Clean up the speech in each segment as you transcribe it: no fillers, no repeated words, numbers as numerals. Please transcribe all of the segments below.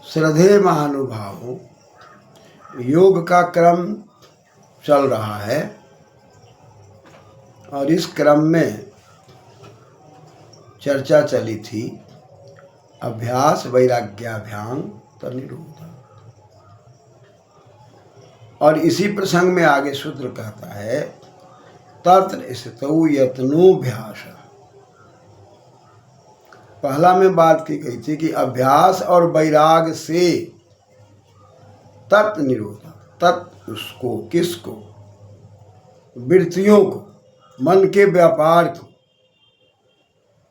श्रद्धेय महानुभावों, योग का क्रम चल रहा है और इस क्रम में चर्चा चली थी अभ्यास वैराग्याभ्याम तनिरोध। और इसी प्रसंग में आगे सूत्र कहता है तत्र स्थितौ यत्नोभ्यास। पहला में बात की गई थी कि अभ्यास और वैराग से तत् निरोध, तत् उसको, किसको, वृत्तियों को, मन के व्यापार को,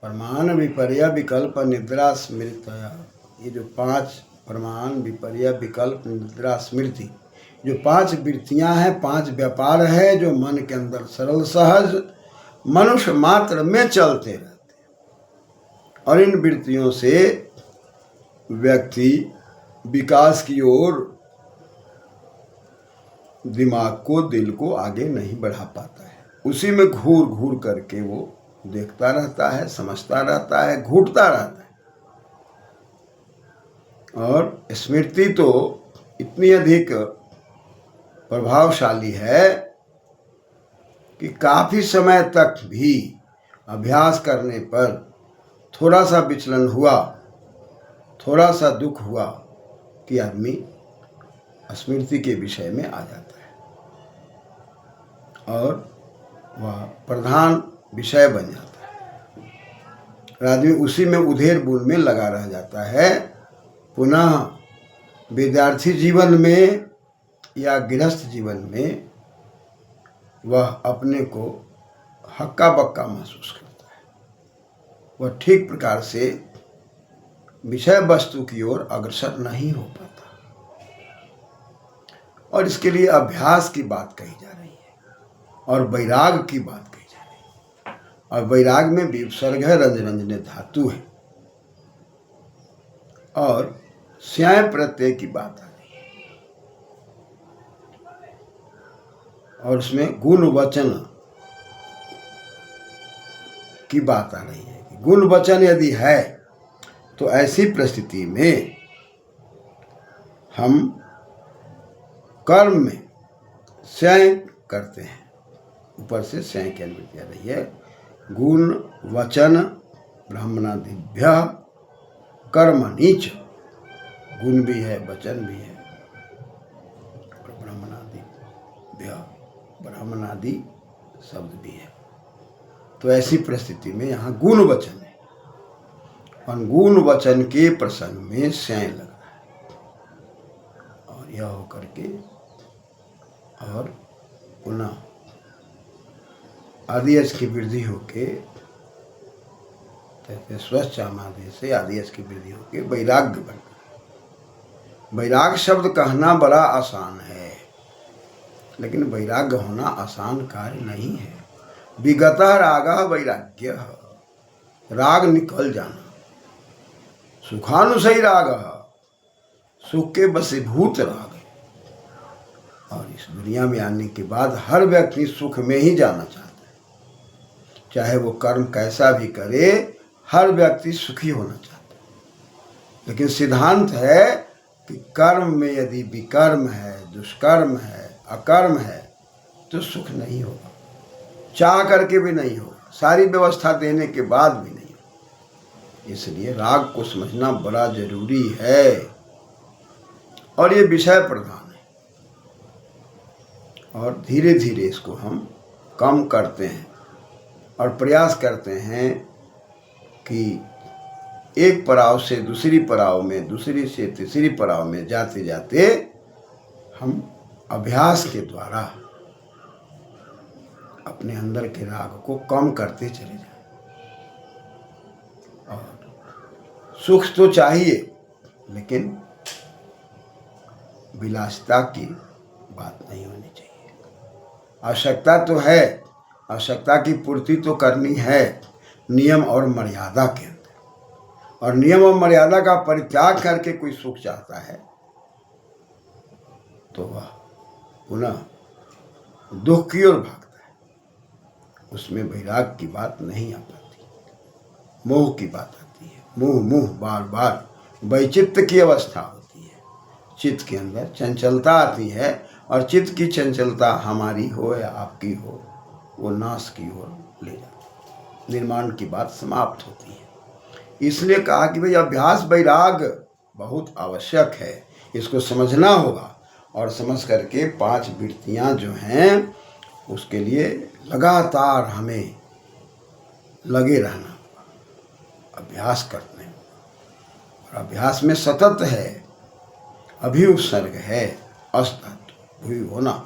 प्रमाण विपर्य विकल्प निद्रा स्मृतया, ये जो 5 प्रमाण विपर्य विकल्प निद्रा स्मृति, जो 5 वृत्तियां हैं, 5 व्यापार है जो मन के अंदर सरल सहज मनुष्य मात्र में चलते रहते हैं। और इन वृत्तियों से व्यक्ति विकास की ओर दिमाग को, दिल को आगे नहीं बढ़ा पाता है। उसी में घूर घूर करके वो देखता रहता है, समझता रहता है, घूरता रहता है। और स्मृति तो इतनी अधिक प्रभावशाली है कि काफी समय तक भी अभ्यास करने पर थोड़ा सा विचलन हुआ, थोड़ा सा दुख हुआ कि आदमी स्मृति के विषय में आ जाता है और वह प्रधान विषय बन जाता है और आदमी उसी में उधेर बुन में लगा रह जाता है। पुनः विद्यार्थी जीवन में या गृहस्थ जीवन में वह अपने को हक्का बक्का महसूस करता है। वह ठीक प्रकार से विषय वस्तु की ओर अग्रसर नहीं हो पाता और इसके लिए अभ्यास की बात कही जा रही है और वैराग की बात कही जा रही है। और वैराग में विसर्ग है, रंजने धातु है और स्याय प्रत्यय की बात आ रही है और उसमें गुण वचन की बात आ रही है। गुण वचन यदि है तो ऐसी परिस्थिति में हम कर्म में स्याय करते हैं। ऊपर से स्याय की अनुमति आ रही है। गुण वचन ब्राह्मणादिभ्य कर्मणि च, गुण भी है, वचन भी है और ब्राह्मणादि शब्द भी है। तो ऐसी परिस्थिति में यहाँ गुण वचन है और गुण वचन के प्रसंग में स्याय लग रहा है और यह होकर के और पुनः आदेश की वृद्धि होके स्वच्छामादेश से आदेश की वृद्धि होके वैराग्य बन गया। वैराग शब्द कहना बड़ा आसान है लेकिन वैराग्य होना आसान कार्य नहीं है। विगतः रागः वैराग्य, राग निकल जाना, सुखानुसई रागः, सुख के वशीभूत राग। और इस दुनिया में आने के बाद हर व्यक्ति सुख में ही जाना चाहता है, चाहे वो कर्म कैसा भी करे, हर व्यक्ति सुखी होना चाहता है। लेकिन सिद्धांत है कि कर्म में यदि विकर्म है, दुष्कर्म है, अकर्म है तो सुख नहीं होगा, चाह करके भी नहीं होगा, सारी व्यवस्था देने के बाद भी नहीं होगा। इसलिए राग को समझना बड़ा जरूरी है और ये विषय प्रधान है और धीरे धीरे इसको हम कम करते हैं और प्रयास करते हैं कि एक पड़ाव से दूसरी पड़ाव में, दूसरी से तीसरी पड़ाव में जाते जाते हम अभ्यास के द्वारा अपने अंदर के राग को कम करते चले जाएं। और सुख तो चाहिए लेकिन विलासिता की बात नहीं होनी चाहिए। आवश्यकता तो है, आवश्यकता की पूर्ति तो करनी है नियम और मर्यादा के अंदर। और नियम और मर्यादा का परित्याग करके कोई सुख चाहता है तो वह पुनः दुख की ओर भागता है। उसमें वैराग की बात नहीं आ पाती, मोह की बात आती है। मोह बार बार वैचित्र्य की अवस्था होती चित्त के अंदर चंचलता आती है, और चित्त की चंचलता हमारी हो या आपकी हो, वो नाश की ओर ले जाती, निर्माण की बात समाप्त होती है। इसलिए कहा कि भाई अभ्यास वैराग बहुत आवश्यक है, इसको समझना होगा, और समझ करके 5 वृत्तियां जो हैं उसके लिए लगातार हमें लगे रहना होगा, अभ्यास करने में। और अभ्यास में सतत है, अभी उपसर्ग है, असतत हुई होना,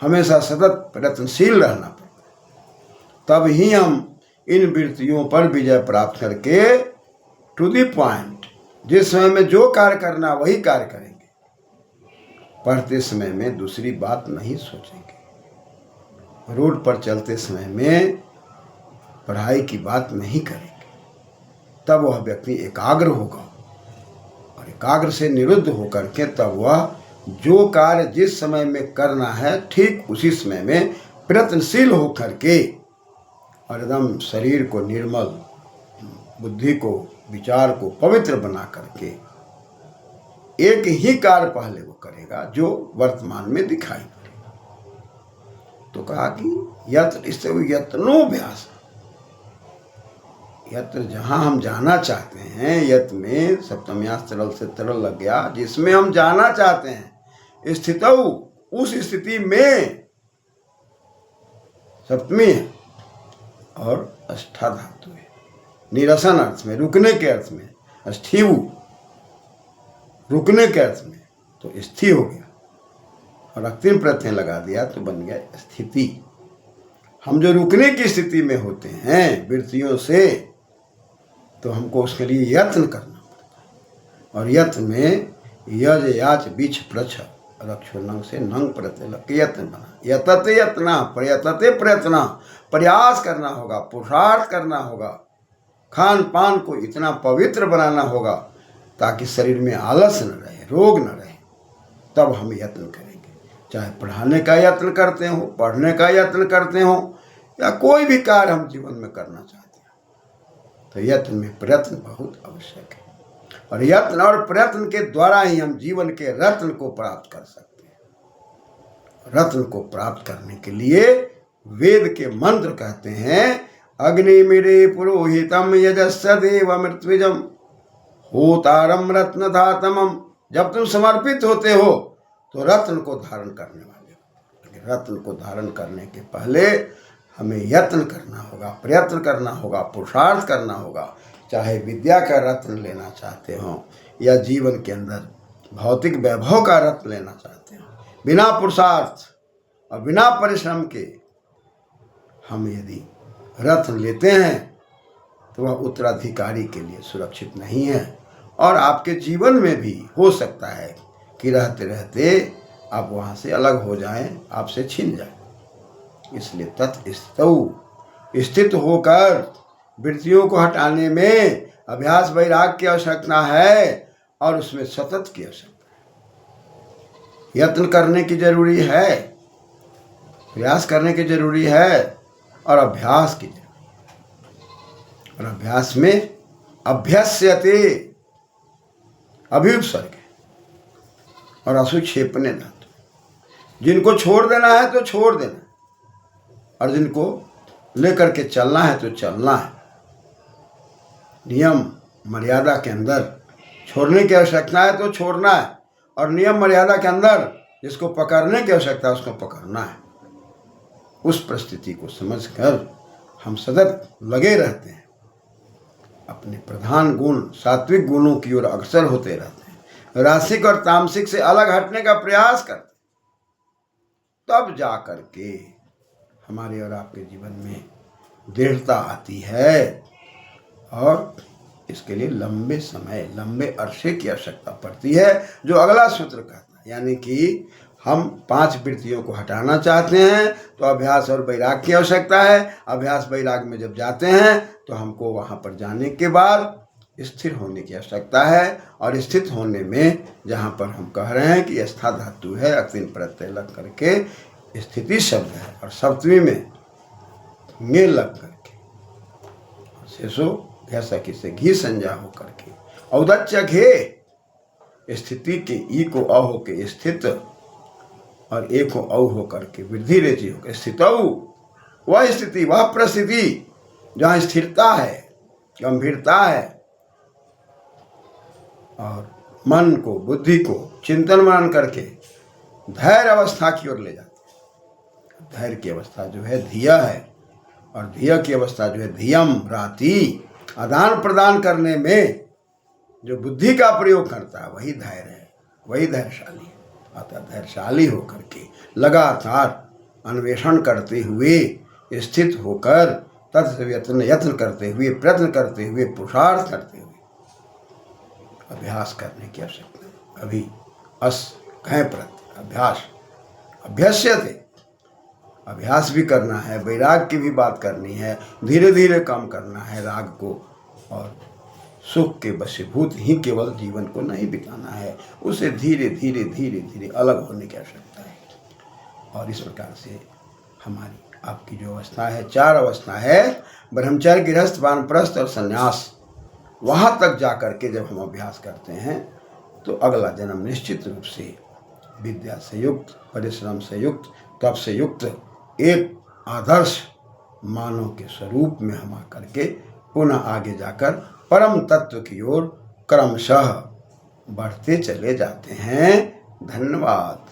हमेशा सतत प्रयत्नशील रहना पड़ता है। तब ही हम इन वृत्तियों पर विजय प्राप्त करके टू द पॉइंट, जिस समय में जो कार्य करना वही कार्य करेंगे, पढ़ते समय में दूसरी बात नहीं सोचेंगे, रोड पर चलते समय में पढ़ाई की बात नहीं करेंगे, तब वह व्यक्ति एकाग्र होगा, और एकाग्र से निरुद्ध होकर के तब वह जो कार्य जिस समय में करना है ठीक उसी समय में प्रयत्नशील होकर के, और एकदम शरीर को निर्मल, बुद्धि को, विचार को पवित्र बना करके एक ही कार्य पहले वो करेगा जो वर्तमान में दिखाई पड़ेगा। तो कहा कि यत्र, इससे यत्नोभ्यास, यत्र जहाँ हम जाना चाहते हैं, यत् में सप्तम्यास तरल से तरल लग गया, जिसमें हम जाना चाहते हैं, स्थितौ, उस स्थिति में सप्तमी है, और अष्ठा धातु है, निरसन अर्थ में, रुकने के अर्थ में, अष्ठीव रुकने के अर्थ में, तो स्थि हो गया, और अंतिम प्रत्यय लगा दिया तो बन गया स्थिति। हम जो रुकने की स्थिति में होते हैं वृत्तियों से, तो हमको उसके लिए यत्न करना पड़ता है, और यत्न में यज याच बीच प्रछ रक्षो नंग से नंग प्रत्यय लग के यत्न बना, यतते यत्ना, प्रयतते प्रयत्न, प्रयास करना होगा, पुरुषार्थ करना होगा, खान पान को इतना पवित्र बनाना होगा ताकि शरीर में आलस न रहे, रोग न रहे, तब हम यत्न करेंगे। चाहे पढ़ाने का यत्न करते हो, पढ़ने का यत्न करते हो, या कोई भी कार्य हम जीवन में करना चाहते हैं, तो यत्न में प्रयत्न बहुत आवश्यक है, और यत्न और प्रयत्न के द्वारा ही हम जीवन के रत्न को प्राप्त कर सकते हैं। रत्न को प्राप्त करने के लिए वेद के मंत्र कहते हैं, अग्निमिरे पुरोहितम यजस्य देव मृत्विजम होतारम रत्न धातमम। जब तुम समर्पित होते हो तो रत्न को धारण करने वाले हो। रत्न को धारण करने के पहले हमें यत्न करना होगा, प्रयत्न करना होगा, पुरुषार्थ करना होगा। चाहे विद्या का रत्न लेना चाहते हो, या जीवन के अंदर भौतिक वैभव का रत्न लेना चाहते हो, बिना पुरुषार्थ और बिना परिश्रम के हम यदि रत्न लेते हैं तो वह उत्तराधिकारी के लिए सुरक्षित नहीं है, और आपके जीवन में भी हो सकता है कि रहते रहते आप वहाँ से अलग हो जाएं, आपसे छिन जाए। इसलिए तत्स्थितौ, स्थित होकर वृत्तियों को हटाने में अभ्यास वैराग की आवश्यकता है, और उसमें सतत की आवश्यकता है। यत्न करने की जरूरी है, प्रयास करने की जरूरी है, और अभ्यास की जरूरी है। और अभ्यास में अभ्यस्यते अभिउपसर्ग है, और असुक्षेपने धातु। जिनको छोड़ देना है तो छोड़ देना, और जिनको लेकर के चलना है तो चलना है। नियम मर्यादा के अंदर छोड़ने की आवश्यकता है तो छोड़ना है, और नियम मर्यादा के अंदर जिसको पकड़ने की आवश्यकता है उसको पकड़ना है। उस परिस्थिति को समझकर हम सतत लगे रहते हैं, अपने प्रधान गुण सात्विक गुणों की ओर अग्रसर होते रहते हैं, रासिक और तामसिक से अलग हटने का प्रयास करते हैं, तब जा कर के हमारे और आपके जीवन में दृढ़ता आती है। और इसके लिए लंबे समय, लंबे अरसे की आवश्यकता पड़ती है, जो अगला सूत्र कहता है। यानी कि हम 5 वृत्तियों को हटाना चाहते हैं तो अभ्यास और वैराग की आवश्यकता है। अभ्यास वैराग में जब जाते हैं तो हमको वहाँ पर जाने के बाद स्थिर होने की आवश्यकता है, और स्थित होने में जहाँ पर हम कह रहे हैं कि स्था धातु है, अक्तिन प्रत्यय लग करके स्थिति शब्द है, और सप्तमी में ङे लग करके, शेषो घैसा किसे घी संज्ञा हो करके औदच्य घे स्थिति के ई को अ हो के स्थित और ए को औ हो करके वृद्धि रेची होकर स्थित, वह स्थिति, वह परिस्थिति जहाँ स्थिरता है, गंभीरता है और मन को, बुद्धि को चिंतन मनन करके धैर्य अवस्था की ओर ले जाते हैं। धैर्य की अवस्था जो है धिया है और धिया की अवस्था जो है धियम राति, आदान प्रदान करने में जो बुद्धि का प्रयोग करता है वही धैर्य है, वही धैर्यशाली है। अतः धैर्यशाली होकर के लगातार अन्वेषण करते हुए, स्थित होकर यत्न करते हुए, प्रयत्न करते हुए, पुरुषार्थ करते हुए अभ्यास करने की आवश्यकता है। अभी अस कहें प्रत्यय अभ्यास, अभ्यास्य थे, अभ्यास भी करना है, वैराग की भी बात करनी है, धीरे धीरे कम करना है राग को और सुख के वशीभूत ही केवल जीवन को नहीं बिताना है, उसे धीरे धीरे धीरे धीरे अलग होने की आवश्यकता है। और इस प्रकार से हमारी आपकी जो अवस्था है, 4 अवस्था है, ब्रह्मचर्य, गृहस्थ, वानप्रस्थ और संन्यास, वहाँ तक जा कर के जब हम अभ्यास करते हैं तो अगला जन्म निश्चित रूप से विद्या से युक्त, परिश्रम से युक्त, तप से युक्त एक आदर्श मानव के स्वरूप में हम आकर के पुनः आगे जाकर परम तत्व की ओर क्रमशः बढ़ते चले जाते हैं। धन्यवाद।